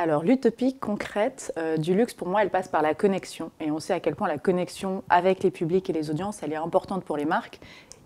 Alors, l'utopie concrète du luxe, pour moi, elle passe par la connexion. Et on sait à quel point la connexion avec les publics et les audiences, elle est importante pour les marques,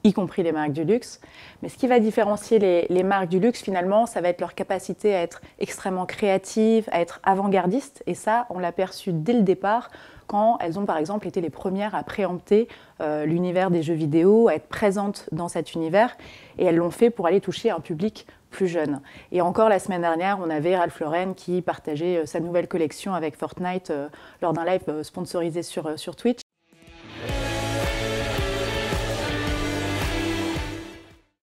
y compris les marques du luxe. Mais ce qui va différencier les marques du luxe, finalement, ça va être leur capacité à être extrêmement créatives, à être avant-gardistes. Et ça, on l'a perçu dès le départ, quand elles ont, par exemple, été les premières à préempter l'univers des jeux vidéo, à être présentes dans cet univers. Et elles l'ont fait pour aller toucher un public plus jeune. Et encore la semaine dernière, on avait Ralph Lauren qui partageait sa nouvelle collection avec Fortnite lors d'un live sponsorisé sur Twitch.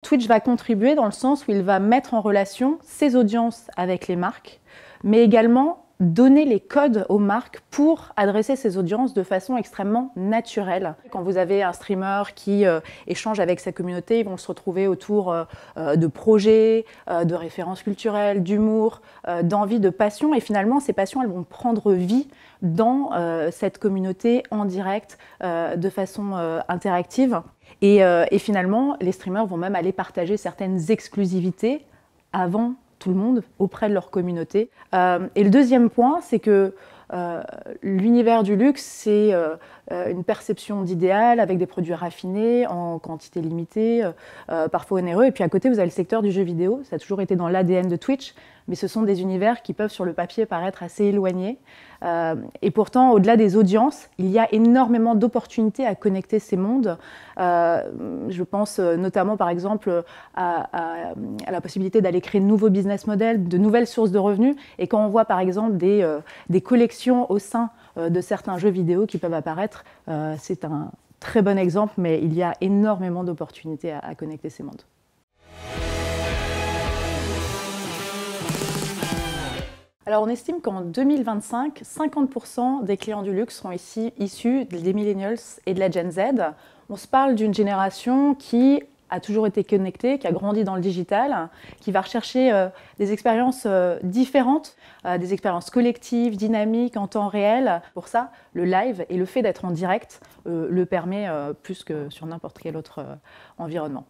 Twitch va contribuer dans le sens où il va mettre en relation ses audiences avec les marques, mais également donner les codes aux marques pour adresser ces audiences de façon extrêmement naturelle. Quand vous avez un streamer qui échange avec sa communauté, ils vont se retrouver autour de projets, de références culturelles, d'humour, d'envie, de passion. Et finalement, ces passions, elles vont prendre vie dans cette communauté en direct, de façon interactive. Et finalement, les streamers vont même aller partager certaines exclusivités avant tout le monde auprès de leur communauté. Et le deuxième point, c'est que l'univers du luxe, c'est une perception d'idéal avec des produits raffinés, en quantité limitée, parfois onéreux. Et puis à côté, vous avez le secteur du jeu vidéo. Ça a toujours été dans l'ADN de Twitch, mais ce sont des univers qui peuvent sur le papier paraître assez éloignés. Et pourtant, au-delà des audiences, il y a énormément d'opportunités à connecter ces mondes. Je pense notamment par exemple à la possibilité d'aller créer de nouveaux business models, de nouvelles sources de revenus. Et quand on voit par exemple des collections au sein de certains jeux vidéo qui peuvent apparaître, c'est un très bon exemple, mais il y a énormément d'opportunités à connecter ces mondes. Alors on estime qu'en 2025, 50% des clients du luxe seront issus des millennials et de la Gen Z. On se parle d'une génération qui a toujours été connectée, qui a grandi dans le digital, qui va rechercher des expériences différentes, des expériences collectives, dynamiques, en temps réel. Pour ça, le live et le fait d'être en direct le permet plus que sur n'importe quel autre environnement.